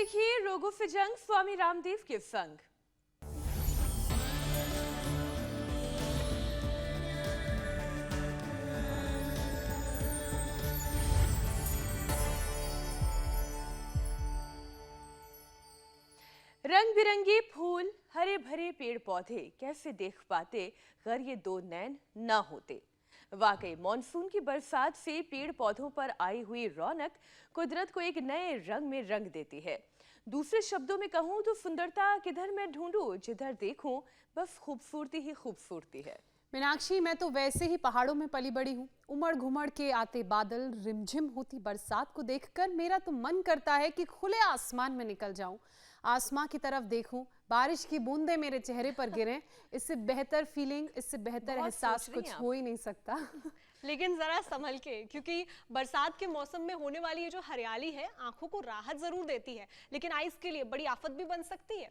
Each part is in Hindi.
देखिए रोगों से जंग स्वामी रामदेव के संग। रंग बिरंगे फूल, हरे भरे पेड़ पौधे कैसे देख पाते अगर ये दो नैन ना होते। वाकई मॉनसून की बरसात से पेड़ पौधों पर आई हुई रौनक कुदरत को एक नए रंग में रंग देती है। दूसरे शब्दों में कहूं तो सुंदरता किधर मैं ढूंढूं, जिधर देखूं बस खूबसूरती ही खूबसूरती है। मीनाक्षी, मैं तो वैसे ही पहाड़ों में पली बड़ी हूँ। उमड़ घुमड़ के आते बादल, रिमझिम होती बरसात को देखकर मेरा तो मन करता है कि खुले आसमान में निकल जाऊं, आसमां की तरफ देखूं, बारिश की बूंदें मेरे चेहरे पर गिरें। इससे बेहतर फीलिंग, इससे बेहतर एहसास कुछ हो ही नहीं सकता। लेकिन जरा संभल के, क्योंकि बरसात के मौसम में होने वाली ये जो हरियाली है आंखों को राहत जरूर देती है, लेकिन आइस के लिए बड़ी आफत भी बन सकती है।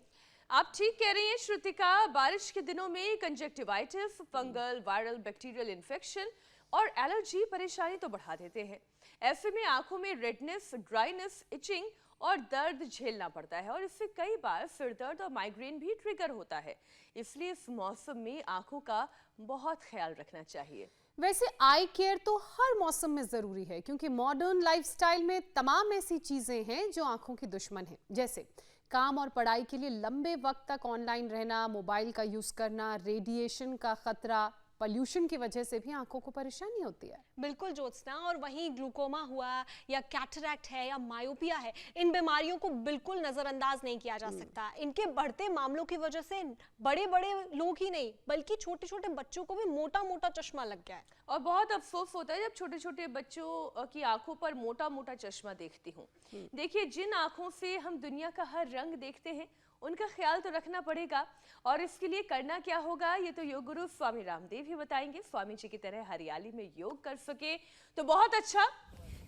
आप ठीक कह रही हैं श्रुतिका। बारिश के दिनों में conjunctivitis, fungal, viral, bacterial infection और एलर्जी परेशानी तो बढ़ा देते हैं। ऐसे में आंखों में रेडनेस, ड्राइनेस, इचिंग और दर्द झेलना पड़ता है और इससे कई बार सिर दर्द और माइग्रेन भी ट्रिगर होता है। इसलिए इस मौसम में आंखों का बहुत ख्याल रखना चाहिए। वैसे आई केयर तो हर मौसम में जरूरी है, क्योंकि मॉडर्न लाइफस्टाइल में तमाम ऐसी चीजें हैं जो आंखों की दुश्मन हैं। जैसे काम और पढ़ाई के लिए लंबे वक्त तक ऑनलाइन रहना, मोबाइल का यूज करना, रेडिएशन का खतरा, पॉल्यूशन की वजह से भी आंखों को परेशानी होती है। बिल्कुल ज्योत्सना, और वहीं ग्लूकोमा हुआ या कैटरैक्ट है या मायोपिया है, इन बीमारियों को बिल्कुल नजरअंदाज नहीं किया जा सकता। इनके बढ़ते मामलों की वजह से बड़े बड़े लोग ही नहीं बल्कि छोटे छोटे बच्चों को भी मोटा मोटा चश्मा लग गया है। और बहुत अफसोस होता है जब छोटे छोटे बच्चों की आंखों पर मोटा मोटा चश्मा देखती हूँ। देखिए, जिन आंखों से हम दुनिया का हर रंग देखते हैं उनका ख्याल तो रखना पड़ेगा, और इसके लिए करना क्या होगा ये तो योग गुरु स्वामी रामदेव ही बताएंगे। स्वामी जी की तरह हरियाली में योग कर सके तो बहुत अच्छा,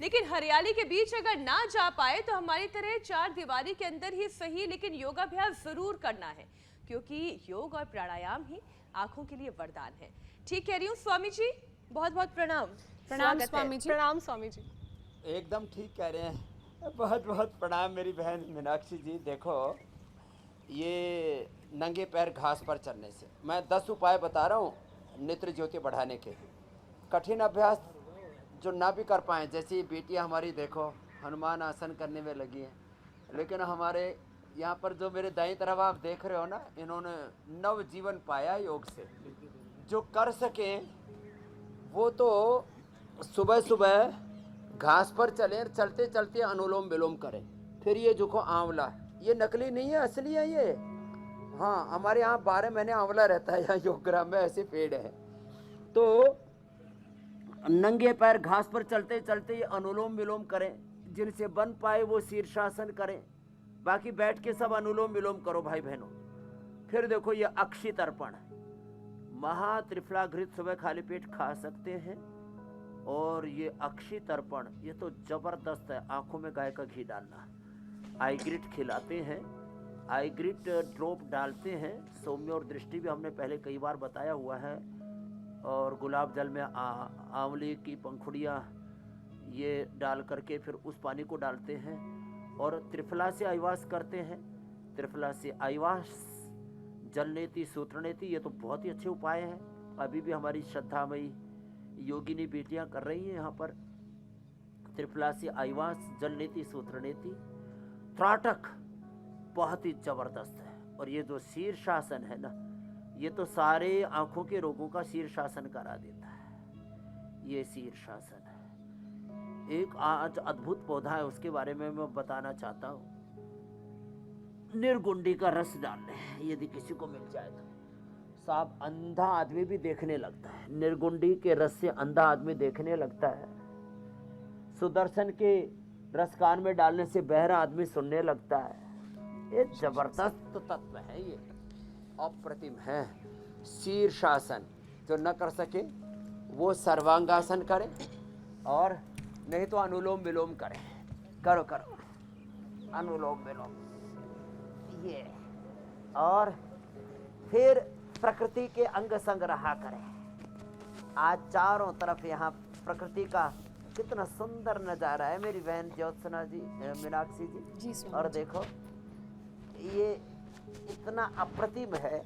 लेकिन हरियाली के बीच अगर ना जा पाए तो हमारी तरह चार दीवारी के अंदर ही सही, लेकिन योगाभ्यास जरूर करना है, क्योंकि योग और प्राणायाम ही आंखों के लिए वरदान है। ठीक कह रही हूँ स्वामी जी? बहुत बहुत प्रणाम। प्रणाम स्वामी जी। प्रणाम स्वामी जी। एकदम ठीक कह रहे हैं। बहुत बहुत प्रणाम मेरी बहन मीनाक्षी जी। देखो, ये नंगे पैर घास पर चलने से मैं 10 उपाय बता रहा हूँ नेत्र ज्योति बढ़ाने के। कठिन अभ्यास जो ना भी कर पाएँ, जैसे ये बेटियाँ हमारी देखो हनुमान आसन करने में लगी हैं, लेकिन हमारे यहाँ पर जो मेरे दाईं तरफ आप देख रहे हो ना, इन्होंने नव जीवन पाया योग से। जो कर सके वो तो सुबह सुबह घास पर चले, चलते चलते अनुलोम विलोम करें। फिर ये जो आंवला, ये नकली नहीं है, असली है ये। हाँ, हमारे यहाँ 12 महीने आंवला रहता है, यहाँ योगग्राम में ऐसे पेड़ है। तो नंगे पैर घास पर चलते चलते ये अनुलोम विलोम करें। जिनसे बन पाए वो शीर्षासन करें, बाकी बैठ के सब अनुलोम विलोम करो भाई बहनों। फिर देखो, ये अक्षी तर्पण, महात्रिफलाघृत सुबह खाली पेट खा सकते हैं। और ये अक्षी तर्पण ये तो जबरदस्त है। आंखों में गाय का घी डालना, आई ग्रिट खिलाते हैं, आई ग्रिट ड्रॉप डालते हैं। सौम्य और दृष्टि भी हमने पहले कई बार बताया हुआ है। और गुलाब जल में आंवले की पंखुड़ियाँ ये डाल करके फिर उस पानी को डालते हैं। और त्रिफला से आईवास करते हैं। त्रिफला से आईवास, जलनेति, सूत्रनेति, ये तो बहुत ही अच्छे उपाय हैं। अभी भी हमारी श्रद्धामयी योगिनी बेटियां कर रही हैं यहाँ पर। त्रिफला से आईवास, जलनेति, सूत्रनेति, त्राटक बहुत ही जबरदस्त है। और ये जो शीर्षासन है ना, ये तो सारे आंखों के रोगों का शीर्षासन करा देता है। ये शीर्षासन है। एक आज अद्भुत पौधा है, उसके बारे में मैं बताना चाहता हूँ। निर्गुंडी का रस डालने हैं, यदि किसी को मिल जाए तो। साहब, अंधा आदमी भी देखने लगता है। निर्गुंडी के रस से अंधा आदमी देखने लगता है। सुदर्शन के रस कान में डालने से बहरा आदमी सुनने लगता है। ये जबरदस्त तत्व है, ये अप्रतिम है। शीर्षासन जो न कर सके वो सर्वांगासन करे, और नहीं तो अनुलोम विलोम करे। करो करो अनुलोम विलोम ये। और फिर प्रकृति के अंग संग रहा करें। आज चारों तरफ यहाँ प्रकृति का कितना सुंदर नजारा है मेरी बहन ज्योत्सना जी, मीनाक्षी जी। जी स्वामी और जी। देखो ये इतना अप्रतिम है,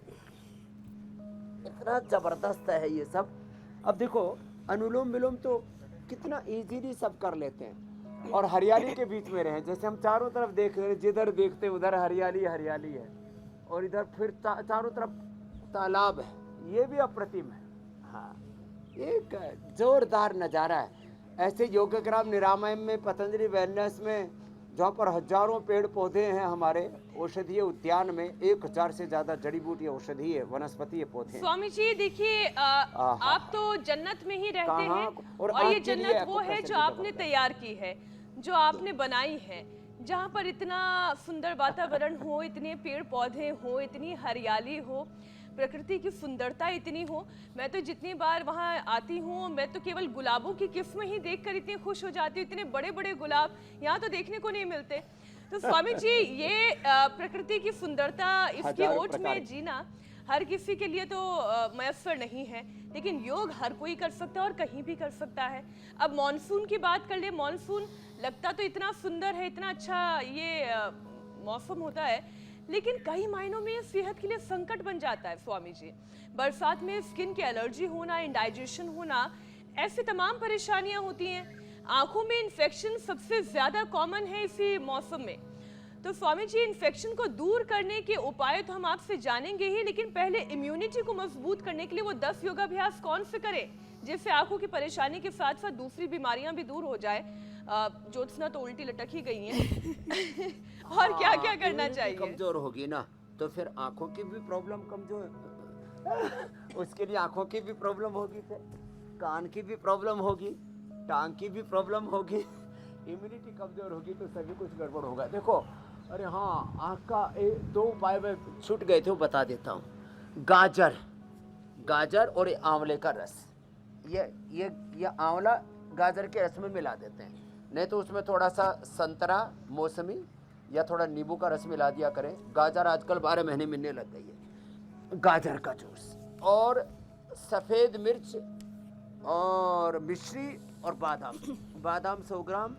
इतना जबरदस्त है ये सब। अब देखो अनुलोम विलोम तो कितना इजीली सब कर लेते हैं, और हरियाली के बीच में रहे, जैसे हम चारों तरफ देख रहे हैं, जिधर देखते उधर हरियाली हरियाली है, और इधर फिर चारों तरफ तालाब है, ये भी अप्रतिम है। हाँ, एक जोरदार नज़ारा है। ऐसे योगग्राम निरामयम में, पतंजलि वेलनेस में, जहाँ पर हजारों पेड़ पौधे हैं, हमारे औषधीय उद्यान में 1000 से ज्यादा जड़ी बूटी औषधीय वनस्पति पौधे हैं। स्वामी जी देखिए, आप तो जन्नत में ही रहते कहाँ? हैं, और और ये आपके लिए जन्नत वो है acupressure जो की आपने जबरदस्त। तैयार की है, जो आपने बनाई है, जहाँ पर इतना सुंदर वातावरण हो, इतने पेड़ पौधे हो, इतनी हरियाली हो, प्रकृति की सुंदरता इतनी हो। मैं तो जितनी बार वहाँ आती हूँ, मैं तो केवल गुलाबों की किस्म ही देखकर इतनी खुश हो जाती हूँ। इतने बड़े बड़े गुलाब यहाँ तो देखने को नहीं मिलते। तो स्वामी जी ये प्रकृति की सुंदरता, इसकी हजारों ओट प्रकार में की। जीना हर किसी के लिए तो मयस्सर नहीं है, लेकिन योग हर कोई कर सकता है और कहीं भी कर सकता है। अब मॉनसून की बात कर ले, मॉनसून लगता तो इतना सुंदर है, इतना अच्छा ये मौसम होता है, लेकिन कई मायनों में ये सेहत के लिए संकट बन जाता है स्वामी जी। बरसात में स्किन की एलर्जी होना, इंडाइजेशन होना, ऐसी तमाम परेशानियां होती हैं। आंखों में इन्फेक्शन सबसे ज्यादा कॉमन है इसी मौसम में। तो स्वामी जी इन्फेक्शन को दूर करने के उपाय तो हम आपसे जानेंगे ही, लेकिन पहले इम्यूनिटी को मजबूत करने के लिए वो 10 योगाभ्यास कौन से करें जिससे आंखों की परेशानी के साथ साथ दूसरी बीमारियां भी दूर हो जाए। ज्योत्सना तो उल्टी लटक ही गई हैं। और क्या क्या करना immunity चाहिए? कमजोर होगी ना तो फिर आंखों की भी प्रॉब्लम कमजोर उसके लिए आंखों की भी प्रॉब्लम होगी, फिर कान की भी प्रॉब्लम होगी, टांग की भी प्रॉब्लम होगी। इम्यूनिटी कमजोर होगी तो सभी कुछ गड़बड़ होगा। देखो, अरे हाँ, आँख का 2 उपाय में छूट गए थे, वो बता देता हूँ। गाजर और आंवले का रस, ये आंवला गाजर के रस में मिला देते हैं, नहीं तो उसमें थोड़ा सा संतरा, मौसमी या थोड़ा नींबू का रस मिला दिया करें। गाजर आजकल 12 महीने मिलने लग गई है। गाजर का जूस और सफ़ेद मिर्च और मिश्री और बादाम 100 ग्राम,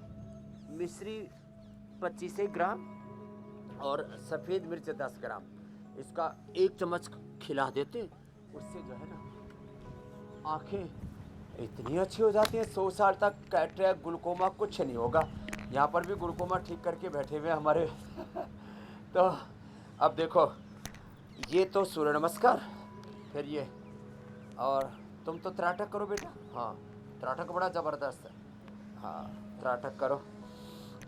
मिश्री 25 ग्राम और सफ़ेद मिर्च 10 ग्राम, इसका 1 चम्मच खिला देते, उससे जो है ना आँखें इतनी अच्छी हो जाती हैं। 100 साल तक कैटरैक्ट, ग्लूकोमा कुछ नहीं होगा। यहाँ पर भी ग्लूकोमा ठीक करके बैठे हुए हमारे। तो अब देखो, ये तो सूर्य नमस्कार, फिर ये, और तुम तो त्राटक करो बेटा। हाँ, त्राटक बड़ा ज़बरदस्त है। हाँ, त्राटक करो,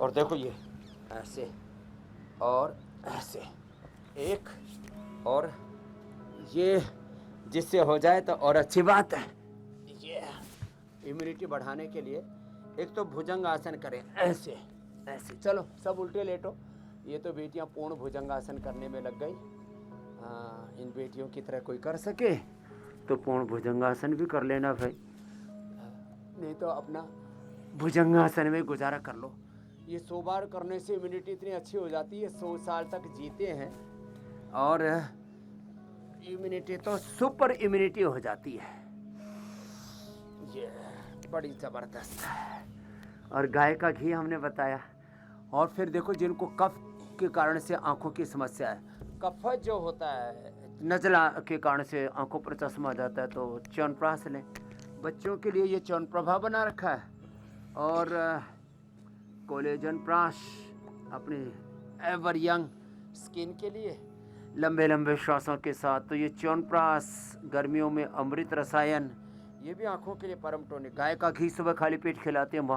और देखो ये ऐसे और ऐसे, एक, और ये जिससे हो जाए तो और अच्छी बात है। ये इम्यूनिटी बढ़ाने के लिए एक तो भुजंग आसन करें, ऐसे ऐसे। चलो सब उल्टे लेटो। ये तो बेटियां पूर्ण भुजंग आसन करने में लग गई। हाँ, इन बेटियों की तरह कोई कर सके तो पूर्ण भुजंगासन भी कर लेना भाई, नहीं तो अपना भुजंगासन में गुजारा कर लो। ये 100 बार करने से इम्यूनिटी इतनी अच्छी हो जाती है, 100 साल तक जीते हैं, और इम्यूनिटी तो सुपर इम्यूनिटी हो जाती है। ये बड़ी ज़बरदस्त है। और गाय का घी हमने बताया। और फिर देखो, जिनको कफ के कारण से आंखों की समस्या है, कफ जो होता है, नज़ला के कारण से आंखों पर चश्मा आ जाता है, तो च्यवनप्राश लें। बच्चों के लिए ये च्यवनप्रभा बना रखा है, और कोलेजन प्राश अपनी एवर यंग स्किन के लिए, लंबे लंबे श्वासों के साथ। तो ये च्यवनप्राश, गर्मियों में अमृत रसायन, ये भी आँखों के लिए परम टॉनिक। गाय का घी सुबह खाली पेट खिलाते हैं,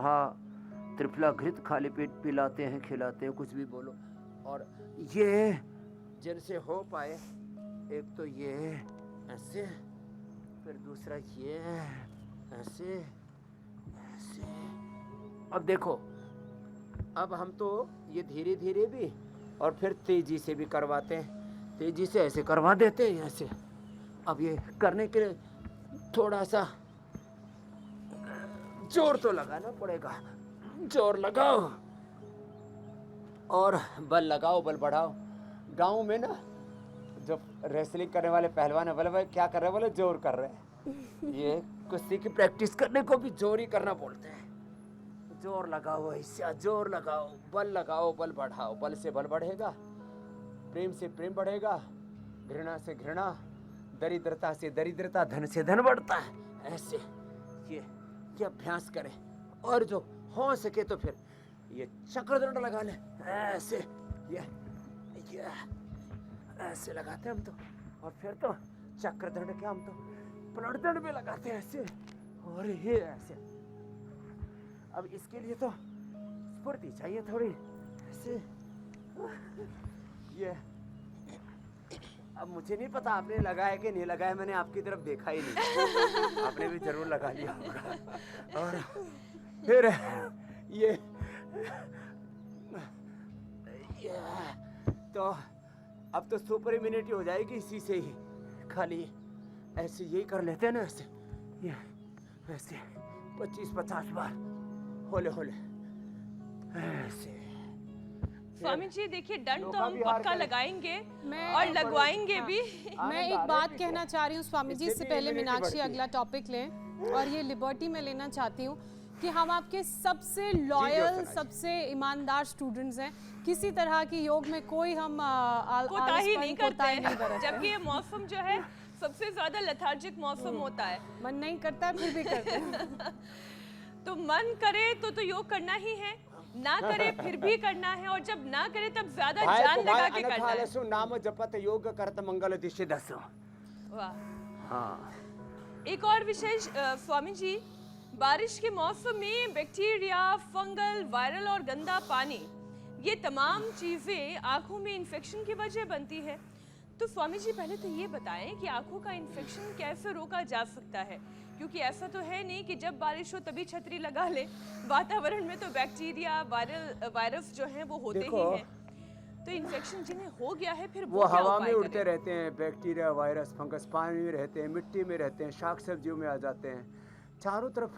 त्रिफला घृत खाली पेट पिलाते हैं, खिलाते हैं, कुछ भी बोलो। और ये जिनसे हो पाए, एक तो ये ऐसे, फिर दूसरा ये ऐसे ऐसे। अब देखो, अब हम तो ये धीरे धीरे भी और फिर तेजी से भी करवाते हैं। तेजी से ऐसे करवा देते हैं, ऐसे। अब ये करने के लिए थोड़ा सा जोर तो लगाना पड़ेगा। जोर लगाओ और बल लगाओ, बल बढ़ाओ। गांव में ना जो रेसलिंग करने वाले पहलवान है, बोले भाई क्या कर रहे हैं, बोले जोर कर रहे हैं। ये कुश्ती की प्रैक्टिस करने को भी जोर ही करना बोलते हैं। जोर लगाओ, ऐसा जोर लगाओ, बल लगाओ, बल बढ़ाओ, बल से बल बढ़ेगा, प्रेम से प्रेम बढ़ेगा, घृणा से घृणा, दरिद्रता से दरिद्रता, धन से धन बढ़ता है। ऐसे ये अभ्यास करें। और जो हो सके तो फिर ये चक्रदंड लगा लें, ऐसे ये ऐसे लगाते हैं हम तो। और फिर तो चक्रदंड क्या, हम तो प्लटदंड भी लगाते हैं ऐसे, और ये ऐसे। अब इसके लिए तो स्फूर्ति चाहिए थोड़ी, ऐसे ये। अब मुझे नहीं पता आपने लगाया कि नहीं लगाया, मैंने आपकी तरफ देखा ही नहीं। आपने भी जरूर लगा लिया होगा। और फिर ये तो अब तो सुपर इम्यूनिटी हो जाएगी इसी से ही। खाली ऐसे यही कर लेते हैं ना, ऐसे ये ऐसे 25-50 बार होले होले ऐसे। स्वामी जी देखिए, दंड तो योगा हम विहार पक्का करें। लगाएंगे मैं- और लगवाएंगे भी। मैं एक बात कहना चाह रही हूँ स्वामी जी, इससे इससे भी पहले immunity मीनाक्षी बढ़ती है। अगला टॉपिक लें, और ये लिबर्टी में लेना चाहती हूँ कि हम आपके सबसे लॉयल, सना जी। सबसे ईमानदार स्टूडेंट्स हैं। किसी तरह की योग में कोई हम कोताही नहीं करते कोताही नहीं हैं, बरतते। जबकि ये मौसम जो है सबसे ज्यादा लेथार्जिक मौसम होता है। मन नहीं करता है फिर भी करते हैं। तो मन करे तो योग करना ही है, ना करे फिर भी करना है, और जब ना करे तब ज्यादा भाई जान को लगा भाई के करना है। अनखालसु नाम जपत योग करत मंगल दिशे दसो। वाह। हाँ, एक और विशेष स्वामी जी, बारिश के मौसम में बैक्टीरिया, फंगल, वायरल और गंदा पानी, ये तमाम चीजें आंखों में इन्फेक्शन की वजह बनती है। तो स्वामी जी पहले तो ये बताएं कि आंखों का इन्फेक्शन कैसे रोका जा सकता है, क्योंकि ऐसा तो है नहीं कि जब बारिश हो तभी छतरी लगा ले। वातावरण में तो बैक्टीरिया, वायरस जो हैं वो होते ही देखो, हैं। तो इन्फेक्शन जिन्हें हो गया है फिर वो क्या हवा उपाय में उड़ते करें? रहते हैं, बैक्टीरिया, वायरस, फंगस पानी में रहते हैं, मिट्टी में रहते हैं, शाक सब्जियों में आ जाते हैं, चारों तरफ।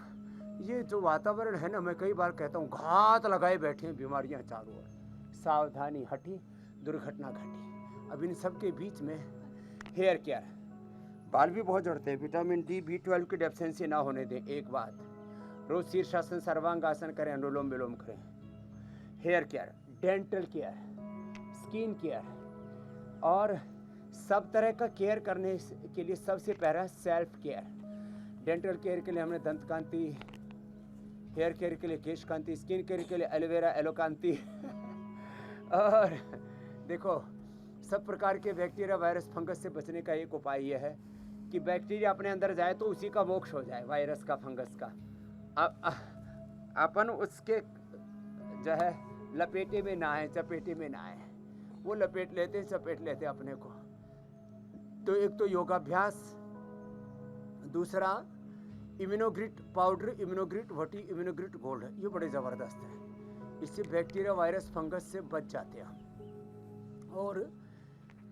ये जो वातावरण है ना, मैं कई बार कहता हूँ घात लगाए बैठे हैं बीमारियां चारों ओर। सावधानी हटी, दुर्घटना घटी। अब इन सब के बीच में हेयर केयर, बाल भी बहुत झड़ते हैं, विटामिन डी, B12 की डेफिशिएंसी ना होने दें। एक बात, रोज शीर्षासन, सर्वांगासन करें, अनुलोम विलोम करें। Hair care, dental care, skin care, और सब तरह का केयर करने के लिए सबसे पहला सेल्फ केयर। डेंटल केयर के लिए हमने दंत कांति, हेयर केयर के लिए केश कांति, स्किन केयर के लिए एलोवेरा, एलोकांति। और देखो, सब प्रकार के बैक्टीरिया, वायरस, फंगस से बचने का एक उपाय यह है कि बैक्टीरिया अपने अंदर जाए तो उसी का मोक्ष हो जाए, वायरस का, फंगस का। अपन उसके जो है लपेटे में ना आए, चपेटे में ना आए। वो लपेट लेते, चपेट लेते अपने को। तो एक तो योगाभ्यास, दूसरा इम्यूनोग्रिट पाउडर, इम्यूनोग्रिट वटी, इम्यूनोग्रिट गोल्ड, ये बड़े ज़बरदस्त है। इससे बैक्टीरिया, वायरस, फंगस से बच जाते हैं हम। और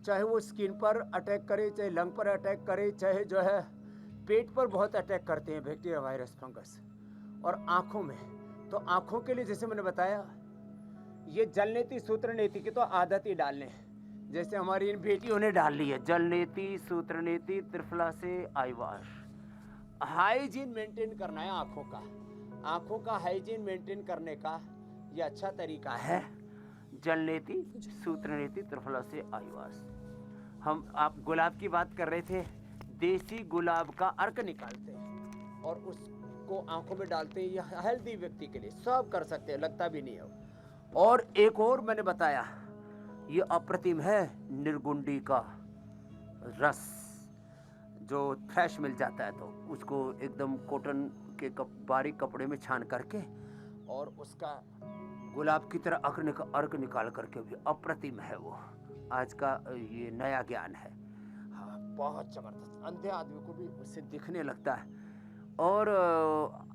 चाहे वो स्किन पर अटैक करे, चाहे लंग पर अटैक करे, चाहे जो है पेट पर बहुत अटैक करते हैं बैक्टीरिया, वायरस, फंगस। और आँखों में, तो आँखों के लिए जैसे मैंने बताया, ये जल नीति, सूत्र नीति की तो आदत ही डालने हैं। जैसे हमारी इन बेटियों ने डाल ली है, जल नीति, सूत्र नीति, त्रिफला से आईवाश। हाइजीन मेंटेन करना है आँखों का। आँखों का हाइजीन मेंटेन करने का ये अच्छा तरीका है, जल नीति, सूत्र नीति, त्रिफला से आईवाश। आप गुलाब की बात कर रहे थे, देसी गुलाब का अर्क निकालते हैं और उसको आंखों में डालते हैं। यह हेल्दी व्यक्ति के लिए सब कर सकते हैं, लगता भी नहीं है। और एक और मैंने बताया, ये अप्रतिम है, निर्गुंडी का रस, जो फ्रेश मिल जाता है तो उसको एकदम कॉटन के बारीक कपड़े में छान करके और उसका गुलाब की तरह अर्क निकाल करके भी अप्रतिम है वो। आज का ये नया ज्ञान है। हाँ, बहुत जबरदस्त, अंधे आदमी को भी उससे दिखने लगता है। और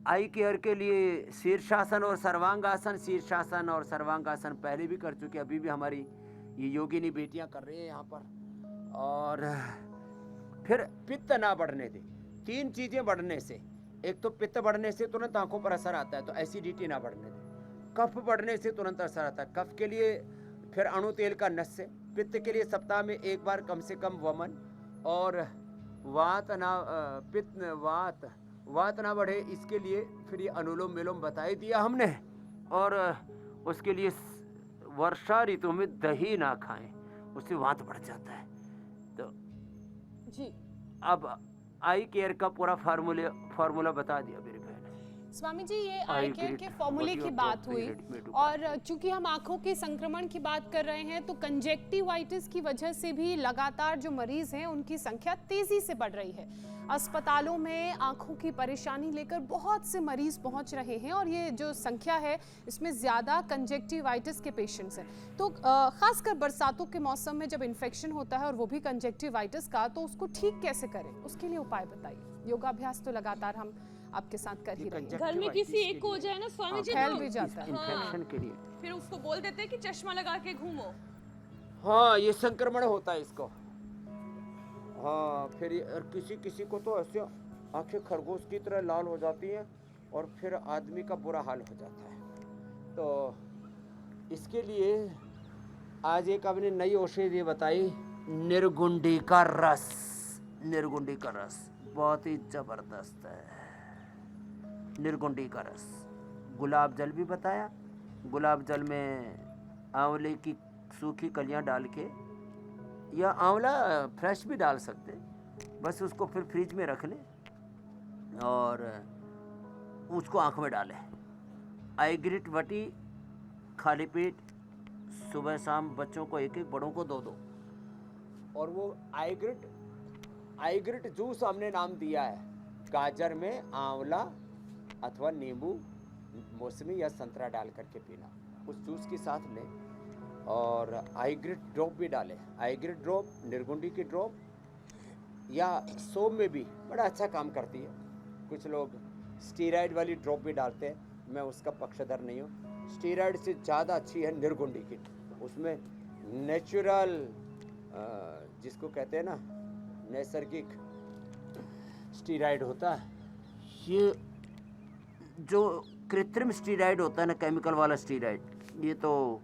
आई केयर के लिए शीर्षासन और सर्वांगासन, शीर्षासन और सर्वांगासन पहले भी कर चुके, अभी भी हमारी ये योगिनी बेटियां कर रही हैं यहाँ पर। और फिर पित्त ना बढ़ने दे। 3 चीजें बढ़ने से, एक तो पित्त बढ़ने से तुरंत आंखों पर असर आता है, तो एसिडिटी ना बढ़ने दे। कफ बढ़ने से तुरंत असर आता है, कफ के लिए फिर अणु तेल का नस्य। पित्त के लिए सप्ताह में 1 बार कम से कम वमन। और वात ना बढ़े, इसके लिए फिर ये अनुलोम विलोम बता ही दिया हमने। और उसके लिए वर्षा ऋतु में दही ना खाएं, उससे वात बढ़ जाता है। तो जी अब आई केयर का पूरा फार्मूला बता दिया मेरी बहन ने। स्वामी जी, ये आई आई केयर ग्रिट के फॉर्मूले what की your बात doctor हुई, recommended और चूंकि हम आंखों के संक्रमण की बात कर रहे हैं तो कंजेक्टिवाइटिस की वजह से भी लगातार जो मरीज हैं उनकी संख्या तेजी से बढ़ रही है। अस्पतालों में आंखों की परेशानी लेकर बहुत से मरीज पहुंच रहे हैं और ये जो संख्या है इसमें ज़्यादा कंजेक्टिवाइटिस के पेशेंट्स हैं। तो खासकर बरसातों के मौसम में जब इन्फेक्शन होता है और वो भी कंजेक्टिवाइटिस का, तो उसको ठीक कैसे करें, उसके लिए उपाय बताइए। योगाभ्यास तो लगातार हम आपके साथ कर ही रहे हैं। घर में किसी एक को हो जाए ना स्वामी जी, फैल तो भी जाता है। इन्फेक्शन के लिए फिर उसको बोल देते हैं कि चश्मा लगा के घूमो। हाँ, ये संक्रमण होता है इसको। हाँ, फिर और किसी किसी को तो ऐसे आंखें खरगोश की तरह लाल हो जाती हैं और फिर आदमी का बुरा हाल हो जाता है। तो इसके लिए आज एक आपने नई औषधि बताई, निर्गुंडी का रस। निर्गुंडी का रस बहुत ही जबरदस्त है। निर्गुंडी का रस, गुलाब जल भी बताया। गुलाब जल में आंवले की सूखी कलियां डाल के, या आंवला फ्रेश भी डाल सकते, बस उसको फिर फ्रिज में रख लें और उसको आँख में डालें। आई ग्रिट वटी खाली पेट सुबह शाम, बच्चों को एक एक, बड़ों को दो दो। और वो आई ग्रिट जूस हमने नाम दिया है। गाजर में आंवला अथवा नींबू, मौसमी या संतरा डाल करके पीना, उस जूस के साथ लें। और आई ग्रिट ड्रॉप भी डालें। आई ग्रिट ड्रॉप, निर्गुंडी की ड्रॉप या सोम में भी बड़ा अच्छा काम करती है। कुछ लोग स्टीराइड वाली ड्रॉप भी डालते हैं, मैं उसका पक्षधर नहीं हूँ। स्टीराइड से ज़्यादा अच्छी है निर्गुंडी की। उसमें नेचुरल, जिसको कहते हैं ना, नैसर्गिक स्टीराइड होता है। ये जो कृत्रिम स्टीराइड होता है ना, केमिकल वाला स्टीराइड, ये तो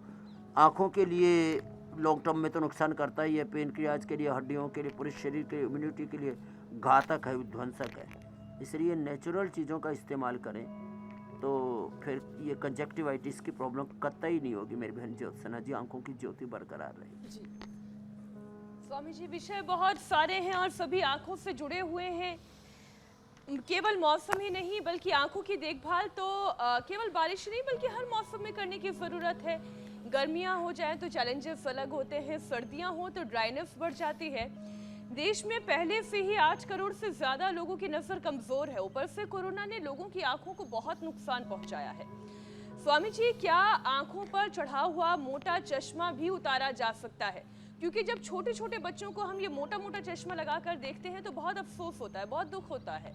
आँखों के लिए लॉन्ग टर्म में तो नुकसान करता ही है। पेनक्रियाज के लिए, हड्डियों के लिए, पूरे शरीर के इम्यूनिटी के लिए घातक है, विध्वंसक है। इसलिए नेचुरल चीज़ों का इस्तेमाल करें तो फिर ये कंजक्टिवाइटिस की प्रॉब्लम कतई नहीं होगी। मेरी बहन ज्योत्सना जी, आंखों की ज्योति बरकरार रहेगी। स्वामी जी, विषय बहुत सारे हैं और सभी आंखों से जुड़े हुए हैं। केवल मौसम ही नहीं बल्कि आंखों की देखभाल तो केवल बारिश नहीं बल्कि हर मौसम में करने की ज़रूरत है। गर्मियां हो जाएं तो चैलेंजेस अलग होते हैं, सर्दियां हो तो ड्राइनेस बढ़ जाती है। देश में पहले से ही 8 करोड़ से ज़्यादा लोगों की नज़र कमज़ोर है, ऊपर से कोरोना ने लोगों की आंखों को बहुत नुकसान पहुंचाया है। स्वामी जी, क्या आंखों पर चढ़ा हुआ मोटा चश्मा भी उतारा जा सकता है? क्योंकि जब छोटे छोटे बच्चों को हम ये मोटा मोटा चश्मा लगाकर देखते हैं तो बहुत अफसोस होता है, बहुत दुख होता है।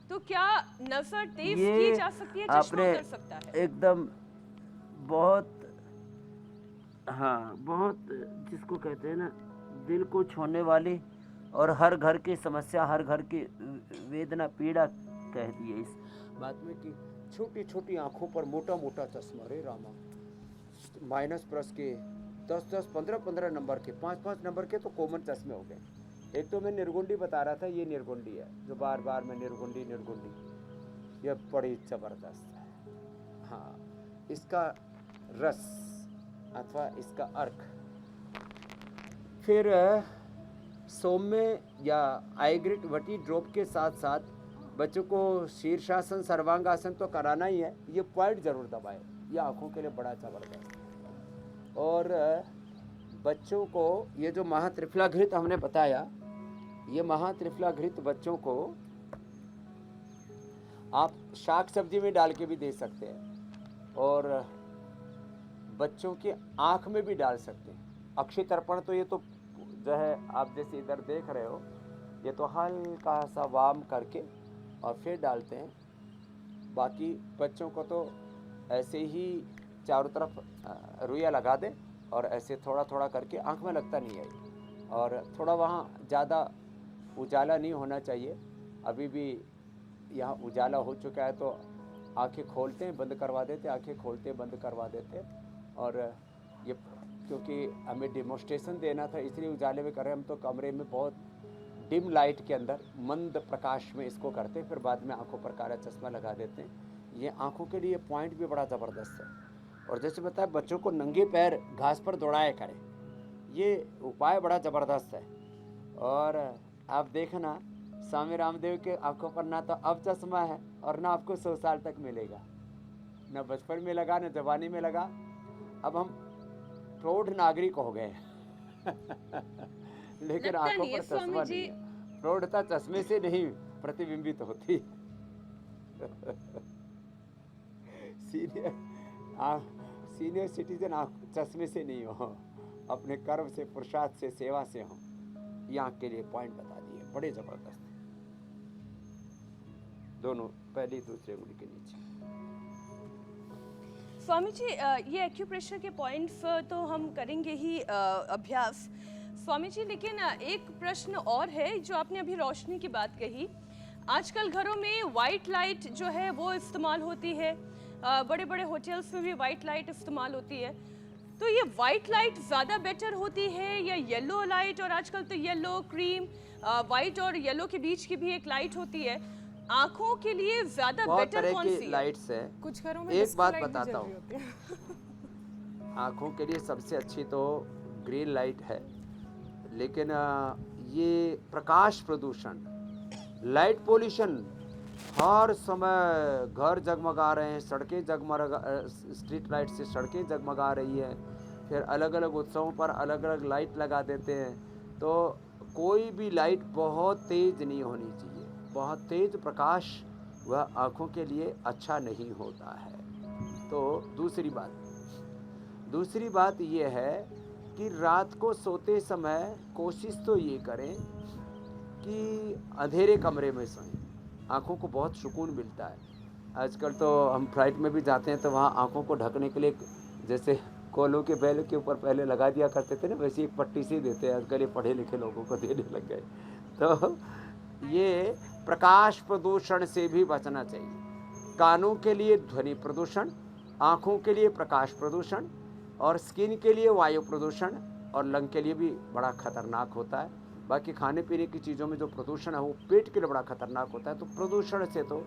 तो क्या नजर तेज की जा सकती है, चश्मा उतर सकता है? एकदम बहुत, हाँ, बहुत, जिसको कहते हैं ना, दिल को छूने वाली और हर घर की समस्या, हर घर की वेदना, पीड़ा कह दी है इस बात में कि छोटी छोटी आंखों पर मोटा मोटा चश्मा, रे रामा, माइनस प्लस के 10-10, 15-15 नंबर के, 5-5 नंबर के तो कॉमन चश्मे हो गए। एक तो मैं निर्गुंडी बता रहा था, ये निर्गुंडी है जो बार बार मैं निर्गुंडी, ये बड़ी ज़बरदस्त है। हाँ, इसका रस अथवा इसका अर्क फिर सौम्य या आईग्रिट वटी ड्रॉप के साथ साथ बच्चों को शीर्षासन, सर्वांगासन तो कराना ही है। ये पॉइंट जरूर दबाए, ये आँखों के लिए बड़ा ज़बरदस्त है। और बच्चों को ये जो महात्रिफला घृत हमने बताया, ये महात्रिफला घृत बच्चों को आप शाक सब्जी में डाल के भी दे सकते हैं और बच्चों की आँख में भी डाल सकते हैं। अक्षय तर्पण तो ये तो जो है आप जैसे इधर देख रहे हो, ये तो हल्का सा वार्म करके और फिर डालते हैं। बाकी बच्चों को तो ऐसे ही चारों तरफ रुइया लगा दें और ऐसे थोड़ा थोड़ा करके, आँख में लगता नहीं है और थोड़ा वहाँ ज़्यादा उजाला नहीं होना चाहिए। अभी भी यहाँ उजाला हो चुका है तो आंखें खोलते हैं, बंद करवा देते, आंखें खोलते बंद करवा देते। और ये क्योंकि हमें डेमोस्ट्रेशन देना था इसलिए उजाले में कर रहे हैं। हम तो कमरे में बहुत डिम लाइट के अंदर मंद प्रकाश में इसको करते हैं, फिर बाद में आंखों पर काला चश्मा लगा देते हैं। ये आंखों के लिए पॉइंट भी बड़ा ज़बरदस्त है। और जैसे बताया बच्चों को नंगे पैर घास पर दौड़ाया करें, ये उपाय बड़ा ज़बरदस्त है। और आप देखना स्वामी रामदेव के आंखों पर ना तो अब चश्मा है और ना आपको 100 साल तक मिलेगा, ना बचपन में लगा ना जवानी में लगा। अब हम प्रौढ़ नागरिक हो गए लेकिन लगता आंखों नहीं है पर स्वामी चश्मा जी। नहीं है। प्रौढ़ता चश्मे से नहीं प्रतिबिंबित होती सीनियर सिटीजन चश्मे से नहीं हो, अपने कर्म से, पुरुषार्थ से, सेवा से हो। ये आंख के लिए पॉइंट बता दिए, बड़े जबरदस्त है। दोनों पहली दूसरे उंगली के नीचे। स्वामी जी ये एक्यूप्रेशर के पॉइंट्स तो हम करेंगे ही अभ्यास स्वामी जी, लेकिन एक प्रश्न और है जो आपने अभी रोशनी की बात कही। आजकल घरों में वाइट लाइट जो है वो इस्तेमाल होती है, बड़े बड़े होटल्स में भी वाइट लाइट इस्तेमाल होती है, तो ये वाइट लाइट ज़्यादा बेटर होती है या येलो लाइट? और आजकल तो येलो, क्रीम, वाइट और येलो के बीच की भी एक लाइट होती है, आंखों के लिए ज़्यादा बहुत बेटर तरह कौन की सी है? लाइट्स है। कुछ घरों में एक डिस्को बात लाइट भी बताता जल हूँ। रही होती है। आँखों के लिए सबसे अच्छी तो ग्रीन लाइट है, लेकिन ये प्रकाश प्रदूषण, लाइट पोल्यूशन, हर समय घर जगमगा रहे हैं, सड़कें जगमगा, स्ट्रीट लाइट से सड़कें जगमगा रही है, फिर अलग अलग उत्सवों पर अलग अलग लाइट लगा देते हैं। तो कोई भी लाइट बहुत तेज़ नहीं होनी चाहिए, बहुत तेज़ प्रकाश वह आँखों के लिए अच्छा नहीं होता है। तो दूसरी बात ये है कि रात को सोते समय कोशिश तो ये करें कि अंधेरे कमरे में सोएं, आँखों को बहुत सुकून मिलता है। आजकल तो हम फ्लाइट में भी जाते हैं तो वहाँ आँखों को ढकने के लिए जैसे कोलों के बैल के ऊपर पहले लगा दिया करते थे ना, वैसे एक पट्टी सी देते हैं, आजकल ये पढ़े लिखे लोगों को देने लग गए। तो ये प्रकाश प्रदूषण से भी बचना चाहिए। कानों के लिए ध्वनि प्रदूषण, आँखों के लिए प्रकाश प्रदूषण, और स्किन के लिए वायु प्रदूषण, और लंग के लिए भी बड़ा खतरनाक होता है। बाकी खाने पीने की चीज़ों में जो प्रदूषण है वो पेट के लिए बड़ा खतरनाक होता है। तो प्रदूषण से तो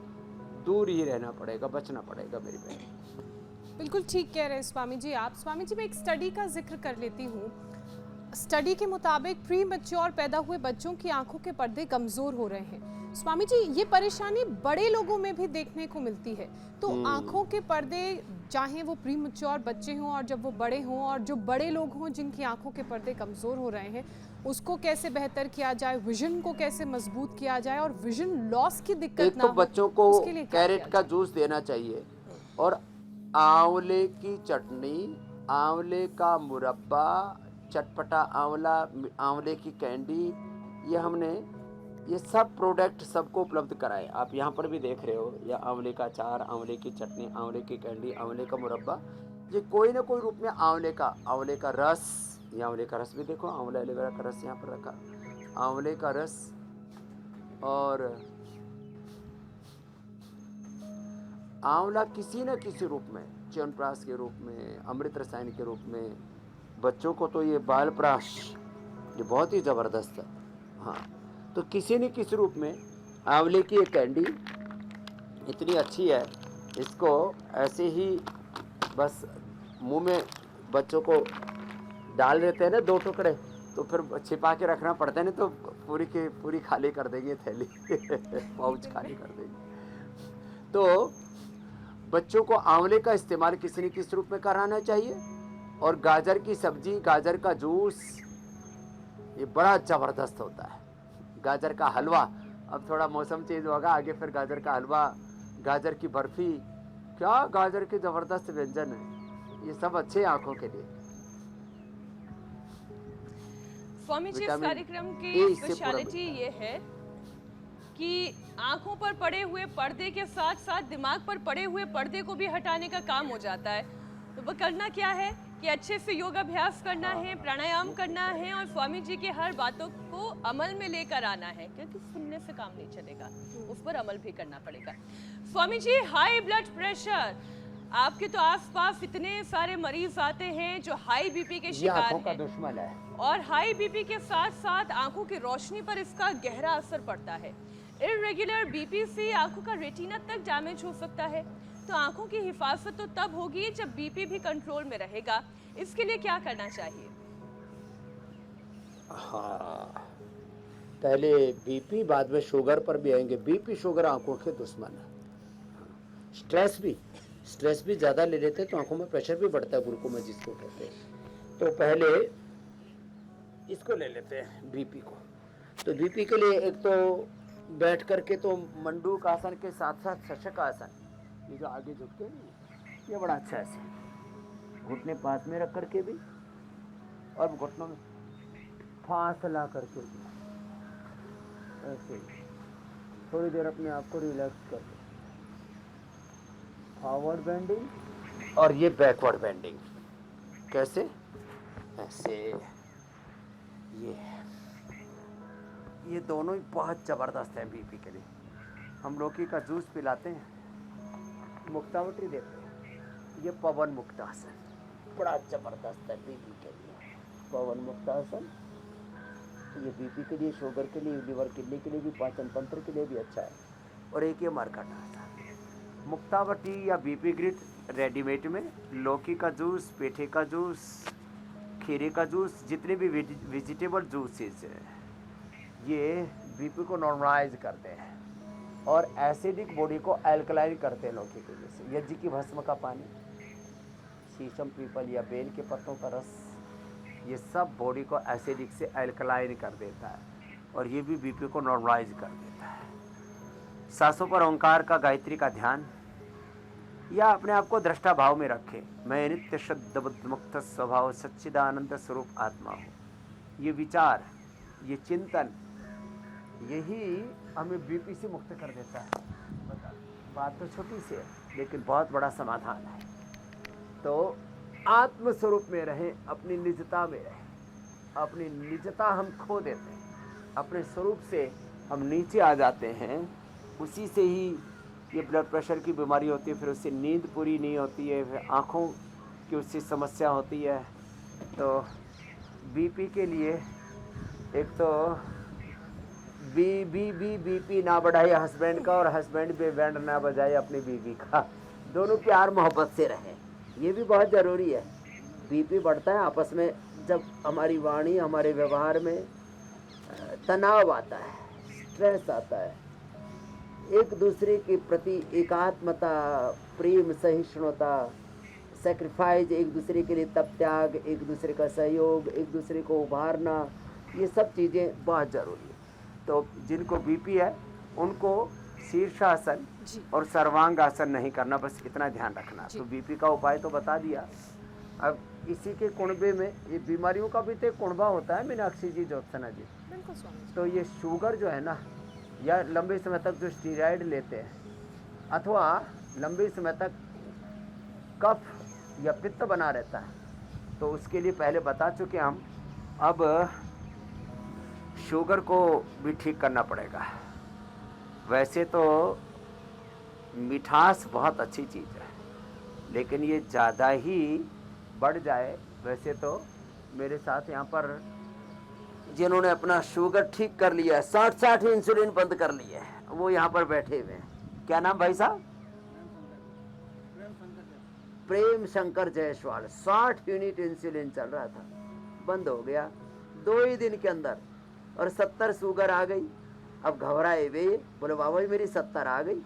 दूर ही रहना पड़ेगा, बचना पड़ेगा मेरी बहन। बिल्कुल ठीक कह रहे हैं स्वामी जी आप। स्वामी जी मैं एक स्टडी का जिक्र कर लेती हूँ। स्टडी के मुताबिक प्री मैच्योर पैदा हुए बच्चों की आंखों के पर्दे कमजोर हो रहे हैं। स्वामी जी ये परेशानी बड़े लोगों में भी देखने को मिलती है, तो आंखों के पर्दे चाहे वो प्री मैच्योर बच्चे हों और जब वो बड़े हों, और जो बड़े लोग हों जिनकी आंखों के पर्दे कमजोर हो रहे हैं, उसको कैसे बेहतर किया जाए, विजन को कैसे मजबूत किया जाए और विजन लॉस की दिक्कत एक ना तो हो, बच्चों को उसके लिए क्या कैरेट किया का जाए? जूस देना चाहिए, और आंवले की चटनी, आंवले का मुरब्बा, चटपटा आंवला, आंवले की कैंडी, ये सब प्रोडक्ट सबको उपलब्ध कराए। आप यहाँ पर भी देख रहे हो, या आंवले का अचार, आंवले की चटनी, आंवले की कैंडी, आंवले का मुरब्बा, ये कोई ना कोई रूप में आंवले का रस, ये आंवले का रस भी देखो, आंवला एलोवेरा का रस यहाँ पर रखा, आंवले का रस, और आंवला किसी न किसी रूप में, च्यवनप्राश के रूप में, अमृत रसायन के रूप में, बच्चों को तो ये बालप्राश, ये बहुत ही ज़बरदस्त है। हाँ, तो किसी न किसी रूप में आंवले की एक कैंडी इतनी अच्छी है, इसको ऐसे ही बस मुंह में बच्चों को डाल देते हैं ना 2 टुकड़े, तो फिर छिपा के रखना पड़ता है, नहीं तो पूरी की पूरी खाली कर देंगे थैली पाउच खाली कर देंगे। तो बच्चों को आंवले का इस्तेमाल किसी न किसी रूप में कराना चाहिए, और गाजर की सब्जी, गाजर का जूस, ये बड़ा ज़बरदस्त होता है। गाजर का हलवा, अब थोड़ा मौसम चेंज होगा आगे, फिर गाजर का हलवा, गाजर की बर्फी, क्या गाजर के ज़बरदस्त व्यंजन है, ये सब अच्छे आँखों के लिए। स्वामी जी इस विटामिन कार्यक्रम ए की इससे पूरा स्पेशलिटी ये है कि आंखों पर पड़े हुए पर्दे के साथ साथ दिमाग पर पड़े हुए पर्दे को भी हटाने का काम हो जाता है। तो वो करना क्या है कि अच्छे से योगाभ्यास करना है, प्राणायाम करना है, और स्वामी जी की हर बातों को अमल में लेकर आना है, क्योंकि सुनने से काम नहीं चलेगा, उस पर अमल भी करना पड़ेगा। Swami ji high blood pressure, आपके तो आसपास इतने सारे मरीज आते हैं जो हाई बीपी के ये शिकार आँखों का हैं, दुश्मन है। और हाई बीपी के साथ साथ आंखों की रोशनी पर इसका गहरा असर पड़ता है। इर्रेगुलर बीपी से आंखों का रेटिना तक डैमेज हो सकता है। तो आंखों की हिफाजत तो तब होगी जब बीपी भी कंट्रोल में रहेगा। इसके लिए क्या करना चाहिए? हाँ, पहले बीपी, बाद में शुगर पर भी आएंगे। बीपी शुगर आंखों के दुश्मन है। स्ट्रेस भी ज़्यादा ले लेते हैं तो आंखों में प्रेशर भी बढ़ता है, ग्लूकोमा जिसको कहते हैं। तो पहले इसको ले लेते हैं बीपी को। तो बीपी के लिए एक तो बैठ करके तो मंडूक आसन के साथ साथ शशक आसन, ये जो आगे झुकते हैं ना, ये बड़ा अच्छा है। घुटने पास में रख करके भी और घुटनों में फासला करके भी, ऐसे ही थोड़ी देर अपने आप को रिलैक्स कर लो। फॉरवर्ड बेंडिंग और ये बैकवर्ड बेंडिंग। कैसे? ऐसे। ये दोनों ही बहुत ज़बरदस्त है बीपी के लिए। हम लौकी का जूस पिलाते हैं, मुक्तावटी देते हैं। ये पवन मुक्तासन बड़ा ज़बरदस्त है बीपी के लिए। पवन मुक्तासन ये बीपी के लिए, शुगर के लिए, लिवर किडनी के लिए भी, पाचन तंत्र के लिए भी अच्छा है। और एक ये मरकट आसन। मुक्तावटी या बीपी ग्रिट रेडीमेड में लौकी का जूस, पेठे का जूस, खीरे का जूस, जितने भी वेजिटेबल जूसेस हैं, ये बीपी को नॉर्मलाइज करते हैं और एसिडिक बॉडी को एल्कलाइन करते हैं। लौकी के वजह से यज्ञ की भस्म का पानी, शीशम, पीपल या बेल के पत्तों का रस, ये सब बॉडी को एसिडिक से एल्कलाइन कर देता है और ये भी बीपी को नॉर्मलाइज कर देता है। सांसों पर ओंकार का, गायत्री का ध्यान, या अपने आप को दृष्टा भाव में रखें। मैं नित्य शुद्ध बुद्ध मुक्त स्वभाव सच्चिदानंद स्वरूप आत्मा हूँ। ये विचार, ये चिंतन, यही हमें बीपी से मुक्त कर देता है। बात तो छोटी सी है लेकिन बहुत बड़ा समाधान है। तो आत्म स्वरूप में रहें, अपनी निजता में रहें। अपनी निजता हम खो देते हैं, अपने स्वरूप से हम नीचे आ जाते हैं। उसी से ही ये ब्लड प्रेशर की बीमारी होती है, फिर उससे नींद पूरी नहीं होती है, फिर आँखों की उससे समस्या होती है। तो बीपी के लिए एक तो बीपी ना बढ़ाए हस्बैंड का, और हस्बैंड भी बैंड ना बजाए अपनी बीवी का। दोनों प्यार मोहब्बत से रहें, ये भी बहुत ज़रूरी है। बीपी बढ़ता है आपस में जब हमारी वाणी, हमारे व्यवहार में तनाव आता है, स्ट्रेस आता है। एक दूसरे के प्रति एकात्मता, प्रेम, सहिष्णुता, सेक्रीफाइस, एक दूसरे के लिए तप त्याग, एक दूसरे का सहयोग, एक दूसरे को उभारना, ये सब चीज़ें बहुत ज़रूरी है। तो जिनको बीपी है उनको शीर्षासन और सर्वांगासन नहीं करना, बस इतना ध्यान रखना। तो बीपी का उपाय तो बता दिया। अब इसी के कुणबे में ये बीमारियों का भी तो एक कुणबा होता है, मीनाक्षी जी, ज्योत्सना जी। बिल्कुल स्वामी। तो ये शुगर जो है ना, या लंबे समय तक जो स्टीरॉयड लेते हैं, अथवा लंबे समय तक कफ या पित्त बना रहता है, तो उसके लिए पहले बता चुके हम। अब शुगर को भी ठीक करना पड़ेगा। वैसे तो मिठास बहुत अच्छी चीज़ है, लेकिन ये ज़्यादा ही बढ़ जाए। वैसे तो मेरे साथ यहाँ पर जिन्होंने अपना शुगर ठीक कर लिया है, 60 इंसुलिन बंद कर लिया है, वो यहाँ पर बैठे हुए हैं। क्या नाम भाई साहब? प्रेम शंकर जायसवाल। 60 यूनिट इंसुलिन चल रहा था, बंद हो गया 2 ही दिन के अंदर, और 70 शुगर आ गई। अब घबराए वे, बोले बाबा जी मेरी 70 आ गई,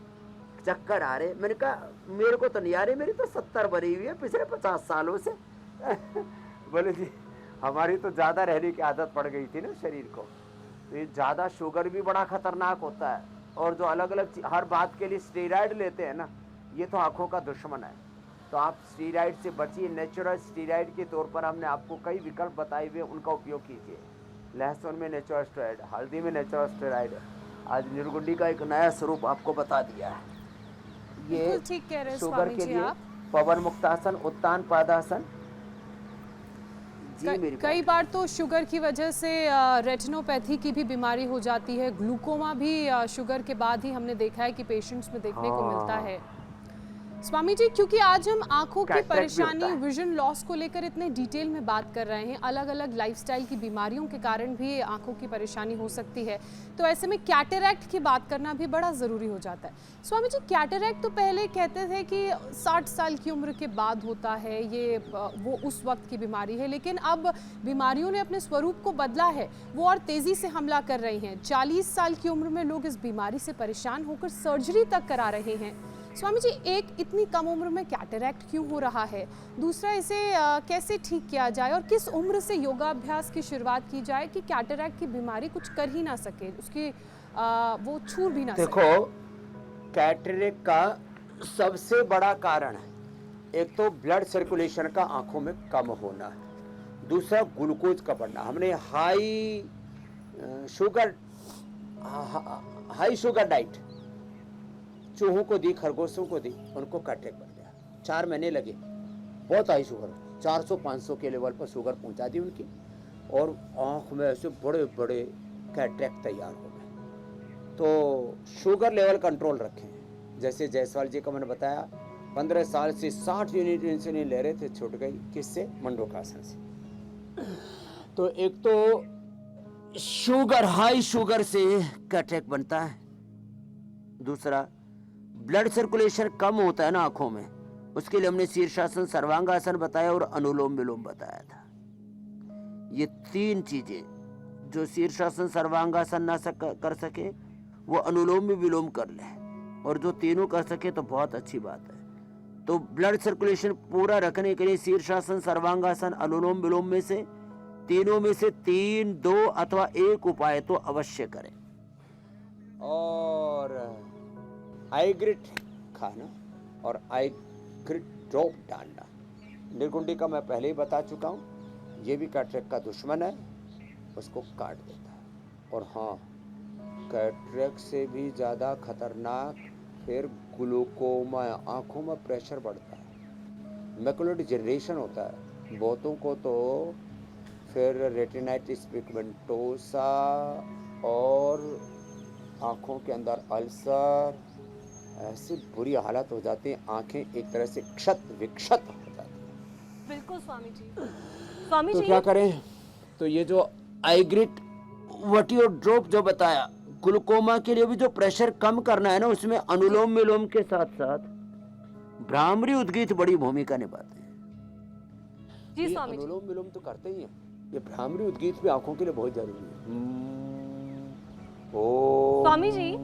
चक्कर आ रहे। मैंने कहा मेरे को तो नहीं आ रही, मेरी तो 70 भरी हुई है पिछले 50 सालों से। बोले जी हमारी तो ज़्यादा रहने की आदत पड़ गई थी ना शरीर को। तो ये ज़्यादा शुगर भी बड़ा खतरनाक होता है, और जो अलग अलग हर बात के लिए स्टीरॉयड लेते हैं ना, ये तो आँखों का दुश्मन है। तो आप स्टीरॉयड से बचिए। नेचुरल स्टीरॉयड के तौर पर हमने आपको कई विकल्प बताए हुए, उनका उपयोग कीजिए। लहसुन में नेचुरल स्टेरॉयड, हल्दी में नेचुरल स्टेरॉयड है। आज निर्गुंडी का एक नया स्वरूप आपको बता दिया है। ये बिल्कुल ठीक कह रहे हैं शुगर स्वामी के जी लिए आप। पवन मुक्तासन, उत्तान पादासन। जी मेरी कई बार तो शुगर की वजह से रेटिनोपैथी की भी बीमारी हो जाती है। ग्लूकोमा भी शुगर के बाद ही हमने देखा है कि पेशेंट्स में देखने को मिलता है। स्वामी जी, क्योंकि आज हम आंखों की Cataract भी परेशानी, होता है। विजन लॉस को लेकर इतने डिटेल में बात कर रहे हैं, अलग अलग लाइफस्टाइल की बीमारियों के कारण भी आंखों की परेशानी हो सकती है, तो ऐसे में कैटरैक्ट की बात करना भी बड़ा ज़रूरी हो जाता है। स्वामी जी, कैटरैक्ट तो पहले कहते थे कि 60 साल की उम्र के बाद होता है, ये वो उस वक्त की बीमारी है, लेकिन अब बीमारियों ने अपने स्वरूप को बदला है, वो और तेज़ी से हमला कर रही हैं। 40 साल की उम्र में लोग इस बीमारी से परेशान होकर सर्जरी तक करा रहे हैं। स्वामी जी, एक इतनी कम उम्र में कैटरैक्ट क्यों हो रहा है? दूसरा, इसे कैसे ठीक किया जाए और किस उम्र से योगाभ्यास की शुरुआत की जाए कि कैटरैक्ट की बीमारी कुछ कर ही ना सके, उसकी वो छू भी ना सके? देखो, कैटरेक्ट का सबसे बड़ा कारण है, एक तो ब्लड सर्कुलेशन का आंखों में कम होना है, दूसरा ग्लूकोज का बढ़ना। हमने हाई शुगर डाइट चूहों को दी, खरगोशों को दी, उनको कैटरेक्ट बन गया। 4 महीने लगे, बहुत हाई शुगर, 400-500 के लेवल पर शुगर पहुंचा दी उनकी, और आंख में ऐसे बड़े बड़े कैटरेक्ट तैयार हो गए। तो शुगर लेवल कंट्रोल रखें। जैसे जायसवाल जी का मैंने बताया, 15 साल से 60 यूनिट इंसुलिन ले रहे थे, छूट गई। किससे? मंडूकासन से। तो एक तो शुगर, हाई शुगर से कैटरेक्ट बनता है, दूसरा ब्लड सर्कुलेशन कम होता है ना आंखों में, उसके लिए हमने शीर्षासन, सर्वांगासन बताया और अनुलोम विलोम बताया था। ये 3 चीजें जो शीर्षासन सर्वांगासन ना कर सके वो अनुलोम विलोम कर ले, और जो तीनों कर सके तो बहुत अच्छी बात है। तो ब्लड सर्कुलेशन पूरा रखने के लिए शीर्षासन, सर्वांगासन, अनुलोम विलोम में से तीनों में से 3, 2 अथवा 1 उपाय तो अवश्य करें। और आईग्रिट खाना और आईग्रिट ड्रॉप डालना। निर्गुंडी का मैं पहले ही बता चुका हूँ, ये भी कैटरेक्ट का दुश्मन है, उसको काट देता है। और हाँ, कैटरेक्ट से भी ज़्यादा खतरनाक फिर ग्लूकोमा, आँखों में प्रेशर बढ़ता है, मैकुलर डिजेनरेशन होता है बहुतों को, तो फिर रेटिनाइटिस पिगमेंटोसा और आँखों के अंदर अल्सर, ऐसी बुरी हालत हो जाती है, आंखें एक तरह से क्षत विक्षत हो जाती हैं। बिल्कुल स्वामी जी। स्वामी तो जी, क्या करें? तो ये जो आईग्रिट वटियो ड्रॉप जो बताया, ग्लूकोमा के लिए भी जो प्रेशर कम करना है ना, उसमें अनुलोम विलोम के साथ साथ भ्रामरी उद्गीत बड़ी भूमिका निभाते हैं। जी ये स्वामी जी। अनुलोम विलोम तो करते ही हैं, ये भ्रामरी उद्गीत भी आंखों के लिए बहुत जरूरी है। स्वामी जी,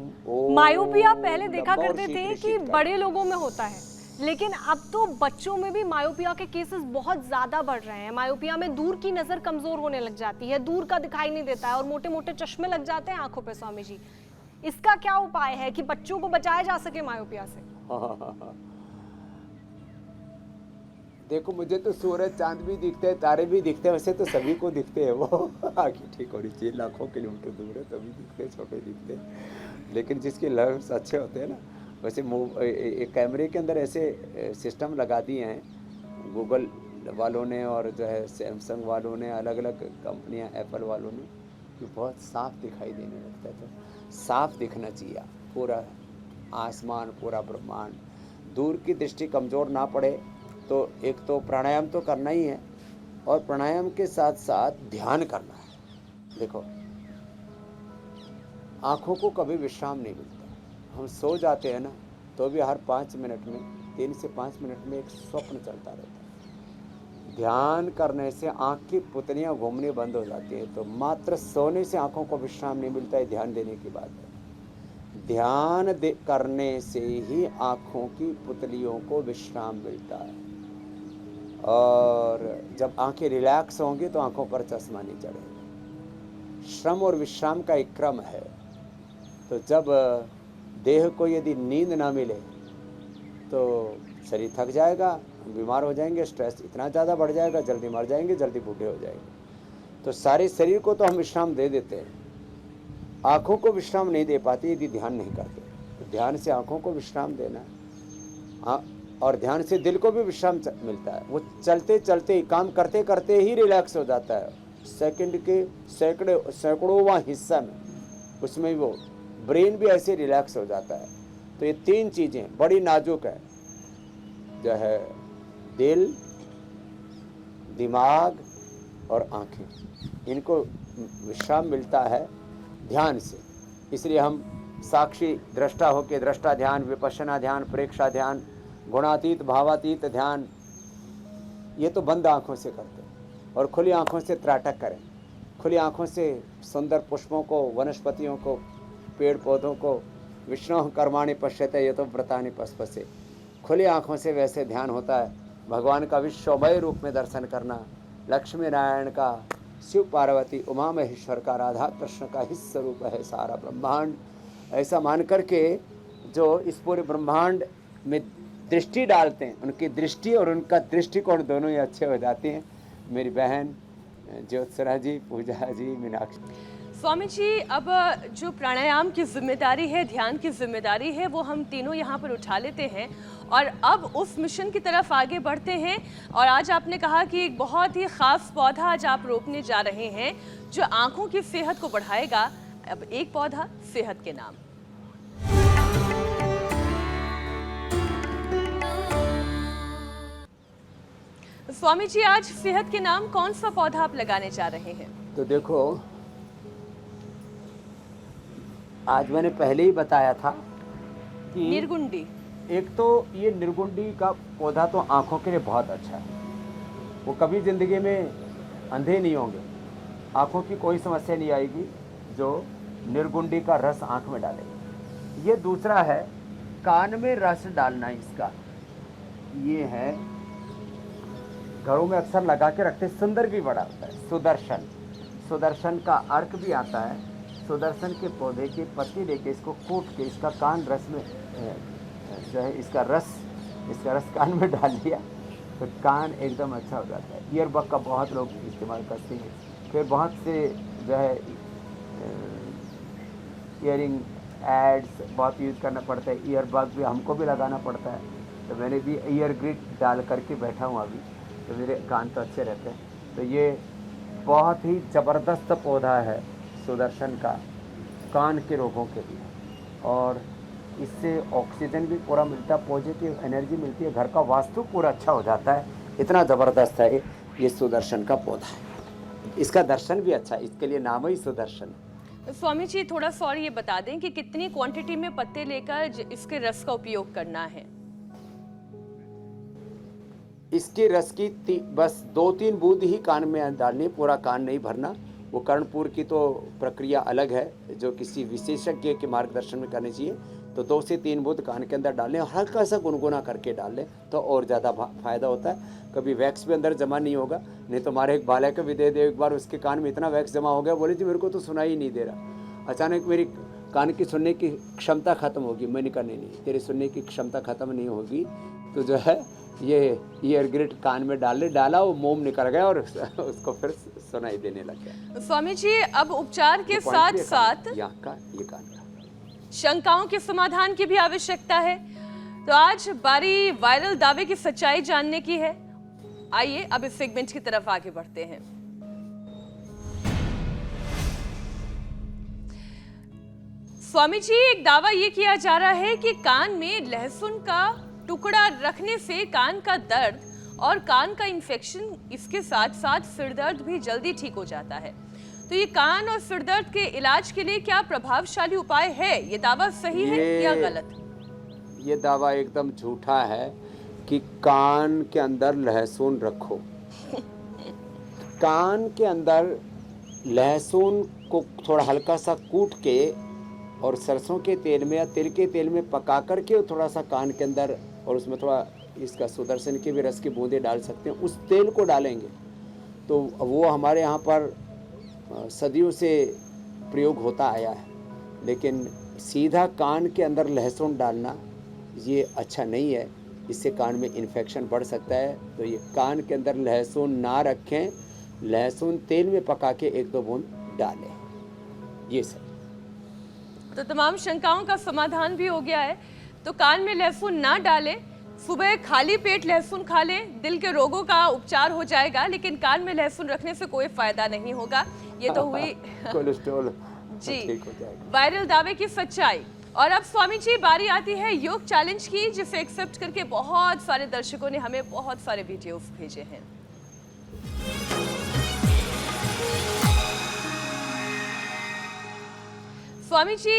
मायोपिया पहले देखा करते थे कि बड़े लोगों में होता है, लेकिन अब तो बच्चों में भी मायोपिया के केसेस बहुत ज्यादा बढ़ रहे हैं। मायोपिया में दूर की नजर कमजोर होने लग जाती है, दूर का दिखाई नहीं देता है और मोटे मोटे चश्मे लग जाते हैं आंखों पे। स्वामी जी, इसका क्या उपाय है कि बच्चों को बचाया जा सके मायोपिया से? देखो, मुझे तो सूरज चांद भी दिखते हैं, तारे भी दिखते हैं, वैसे तो सभी को दिखते हैं। वो आँखें ठीक होनी चाहिए, लाखों किलोमीटर दूर है तभी दिखते हैं, छोटे दिखते हैं। लेकिन जिसके लेंस अच्छे होते हैं ना, वैसे एक कैमरे के अंदर ऐसे सिस्टम लगा दिए हैं गूगल वालों ने, और जो है सैमसंग वालों ने, अलग अलग कंपनियां, एप्पल वालों ने, कि बहुत साफ दिखाई देने लगता है। तो साफ दिखना चाहिए पूरा आसमान, पूरा ब्रह्मांड। दूर की दृष्टि कमज़ोर ना पड़े तो एक तो प्राणायाम तो करना ही है, और प्राणायाम के साथ साथ ध्यान करना है। देखो, आँखों को कभी विश्राम नहीं मिलता। हम सो जाते हैं ना, तो भी हर 5 मिनट में, 3 से 5 मिनट में एक स्वप्न चलता रहता है। ध्यान करने से आँख की पुतलियाँ घूमनी बंद हो जाती है। तो मात्र सोने से आँखों को विश्राम नहीं मिलता है, ध्यान देने की बात है। ध्यान करने से ही आँखों की पुतलियों को विश्राम मिलता है, और जब आंखें रिलैक्स होंगी तो आंखों पर चश्मा नहीं चढ़ेगा। श्रम और विश्राम का एक क्रम है। तो जब देह को यदि नींद ना मिले तो शरीर थक जाएगा, बीमार हो जाएंगे, स्ट्रेस इतना ज़्यादा बढ़ जाएगा, जल्दी मर जाएंगे, जल्दी बूढ़े हो जाएंगे। तो सारे शरीर को तो हम विश्राम दे देते हैं, आँखों को विश्राम नहीं दे पाते यदि ध्यान नहीं करते। तो ध्यान से आँखों को विश्राम देना है, और ध्यान से दिल को भी विश्राम मिलता है। वो चलते चलते, काम करते करते ही रिलैक्स हो जाता है। सेकंड के सैकड़ों हिस्सा में, उसमें वो ब्रेन भी ऐसे रिलैक्स हो जाता है। तो ये 3 चीज़ें बड़ी नाजुक है। जो है दिल, दिमाग और आँखें, इनको विश्राम मिलता है ध्यान से। इसलिए हम साक्षी दृष्टा होकर दृष्टा ध्यान, विपश्यना ध्यान, प्रेक्षा ध्यान, गुणातीत भावातीत ध्यान, ये तो बंद आँखों से करते हैं। और खुली आँखों से त्राटक करें, खुली आँखों से सुंदर पुष्पों को, वनस्पतियों को, पेड़ पौधों को, विष्णु कर्माणि पश्यते ये तो व्रतानि पस्पसे, खुली आँखों से वैसे ध्यान होता है। भगवान का विश्वमय रूप में दर्शन करना, लक्ष्मी नारायण का, शिव पार्वती, उमा महेश्वर का, राधा कृष्ण का ही स्वरूप है सारा ब्रह्मांड। ऐसा मान करके जो इस पूरे ब्रह्मांड में दृष्टि डालते हैं, उनकी दृष्टि और उनका दृष्टिकोण दोनों ही अच्छे हो जाते हैं। मेरी बहन ज्योत्सना जी, पूजा जी, मीनाक्षी। स्वामी जी, अब जो प्राणायाम की जिम्मेदारी है, ध्यान की जिम्मेदारी है, वो हम तीनों यहाँ पर उठा लेते हैं और अब उस मिशन की तरफ आगे बढ़ते हैं। और आज आपने कहा कि एक बहुत ही ख़ास पौधा आज आप रोपने जा रहे हैं जो आँखों की सेहत को बढ़ाएगा। अब एक पौधा सेहत के नाम। स्वामी जी, आज सेहत के नाम कौन सा पौधा आप लगाने जा रहे हैं? तो देखो, आज मैंने पहले ही बताया था कि निर्गुंडी। एक तो ये निर्गुंडी का पौधा तो आँखों के लिए बहुत अच्छा है, वो कभी ज़िंदगी में अंधे नहीं होंगे, आँखों की कोई समस्या नहीं आएगी जो निर्गुंडी का रस आँख में डालेगा। ये दूसरा है कान में रस डालना इसका, ये है घरों में अक्सर लगा के रखते, सुंदर भी बड़ा होता है। सुदर्शन, सुदर्शन का अर्क भी आता है। सुदर्शन के पौधे के पत्ती लेके इसको कूट के इसका कान रस में जो है इसका रस कान में डाल दिया तो कान एकदम अच्छा हो जाता है। ईयरबग का बहुत लोग इस्तेमाल करते हैं। फिर बहुत से जो है ईयरिंग एड्स बहुत यूज़ करना पड़ता है। ईयरबग भी हमको भी लगाना पड़ता है, तो मैंने भी ईयर ग्रिड डाल करके बैठा हूँ अभी, तो मेरे कान तो अच्छे रहते हैं। तो ये बहुत ही ज़बरदस्त पौधा है सुदर्शन का, कान के रोगों के लिए, और इससे ऑक्सीजन भी पूरा मिलता है, पॉजिटिव एनर्जी मिलती है, घर का वास्तु पूरा अच्छा हो जाता है। इतना ज़बरदस्त है ये सुदर्शन का पौधा है। इसका दर्शन भी अच्छा है, इसके लिए नाम ही सुदर्शन। स्वामी जी, थोड़ा सा और ये बता दें कि कितनी क्वांटिटी में पत्ते लेकर इसके रस का उपयोग करना है? इसके रस की बस 2-3 बूंद ही कान में डालनी, पूरा कान नहीं भरना। वो कर्णपुर की तो प्रक्रिया अलग है जो किसी विशेषज्ञ के मार्गदर्शन में करनी चाहिए। तो 2 से 3 बूंद कान के अंदर डाल लें और हल्का सा गुनगुना करके डाल लें तो और ज़्यादा फ़ायदा होता है। कभी वैक्स भी अंदर जमा नहीं होगा। नहीं तो हमारे एक बालक को भी दे दे, एक बार उसके कान में इतना वैक्स जमा हो गया, बोले जी मेरे को तो सुनाई नहीं दे रहा। अचानक मेरी कान की सुनने की क्षमता ख़त्म होगी। मैंने कहा नहीं, तेरी सुनने की क्षमता ख़त्म नहीं होगी, तो जो है ये ईयर ग्रिड कान में डाला, वो मोम निकल गया और उसको फिर सुनाई देने लग गया। स्वामी जी, अब उपचार के साथ साथ यहाँ का ये कान का शंकाओं के समाधान की भी आवश्यकता है। तो आज बारी वायरल दावे की सच्चाई जानने की है। आइए अब इस सेगमेंट की तरफ आगे बढ़ते हैं। स्वामी जी, एक दावा ये किया जा रहा है कि कान में लहसुन का टुकड़ा रखने से कान का दर्द और कान का इन्फेक्शन, इसके साथ साथ सिर दर्द भी जल्दी ठीक हो जाता है। तो ये कान और सिर दर्द के इलाज के लिए क्या प्रभावशाली उपाय है? ये दावा सही है या गलत? ये दावा एकदम झूठा है कि कान के अंदर लहसुन रखो। कान के अंदर लहसुन को थोड़ा हल्का सा कूट के और सरसों के तेल में या तिल के तेल में पका करके थोड़ा सा कान के अंदर, और उसमें थोड़ा इसका सुदर्शन के भी रस की बूंदें डाल सकते हैं। उस तेल को डालेंगे तो वो हमारे यहाँ पर सदियों से प्रयोग होता आया है। लेकिन सीधा कान के अंदर लहसुन डालना ये अच्छा नहीं है, इससे कान में इन्फेक्शन बढ़ सकता है। तो ये कान के अंदर लहसुन ना रखें, लहसुन तेल में पका के 1-2 बूंद डालें। ये सब तो तमाम शंकाओं का समाधान भी हो गया है। तो कान में लहसुन ना डालें, सुबह खाली पेट लहसुन खा लें, दिल के रोगों का उपचार हो जाएगा, लेकिन कान में लहसुन रखने से कोई फायदा नहीं होगा। ये तो हुई कोलेस्ट्रॉल जी ठीक हो जाएगा। वायरल दावे की सच्चाई। और अब स्वामी जी बारी आती है योग चैलेंज की, जिसे एक्सेप्ट करके बहुत सारे दर्शकों ने हमें बहुत सारे वीडियोस भेजे हैं। स्वामी जी,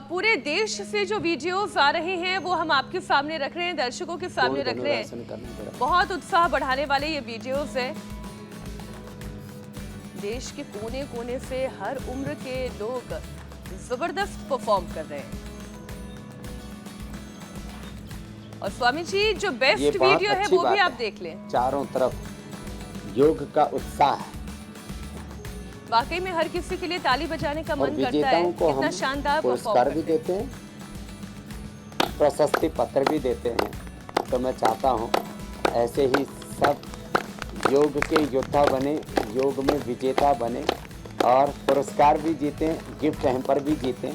पूरे देश से जो वीडियोस आ रहे हैं वो हम आपके सामने रख रहे हैं, दर्शकों के सामने रख रहे हैं। बहुत उत्साह बढ़ाने वाले ये वीडियोस हैं। देश के कोने कोने से हर उम्र के लोग जबरदस्त परफॉर्म कर रहे हैं। और स्वामी जी, जो बेस्ट वीडियो है वो भी आप देख लें। चारों तरफ योग का उत्साह, वाकई में हर किसी के लिए ताली बजाने का और मन करता है। विजेताओं को कितना हम शानदार पुरस्कार परफॉर्म भी करते हैं। देते हैं, प्रशस्ति पत्र भी देते हैं। तो मैं चाहता हूँ ऐसे ही सब योग के योद्धा बने, योग में विजेता बने और पुरस्कार भी जीतें, गिफ्ट हैम्पर भी जीतें,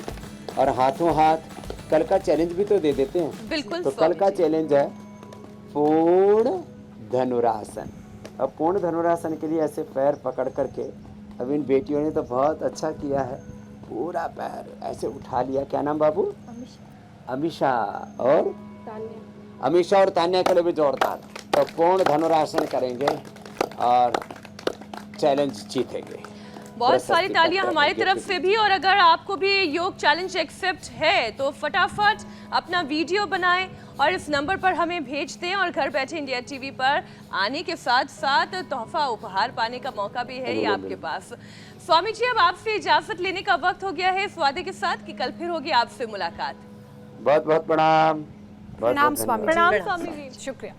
और हाथों हाथ कल का चैलेंज भी तो दे देते हैं। बिल्कुल तो कल स्वामी का जी। चैलेंज है पूर्ण धनुरासन। अब पूर्ण धनुरासन के लिए ऐसे पैर पकड़ करके, अब इन बेटियों ने तो बहुत अच्छा किया है, पूरा पैर ऐसे उठा लिया। क्या नाम बाबू? अमीशा और अमीशा और तान्या के लिए भी जोरदार। तो पूर्ण धनुरासन करेंगे और चैलेंज जीतेंगे। बहुत सारी तालियां हमारी तरफ से भी। और अगर आपको भी योग चैलेंज एक्सेप्ट है तो फटाफट अपना वीडियो बनाएं और इस नंबर पर हमें भेज दें, और घर बैठे इंडिया टीवी पर आने के साथ साथ तोहफा उपहार पाने का मौका भी है ये आपके पास। स्वामी जी, अब आपसे इजाजत लेने का वक्त हो गया है, इस वादे के साथ कि कल फिर होगी आपसे मुलाकात। बहुत बहुत प्रणाम। प्रणाम स्वामी जी। प्रणाम स्वामी जी। शुक्रिया।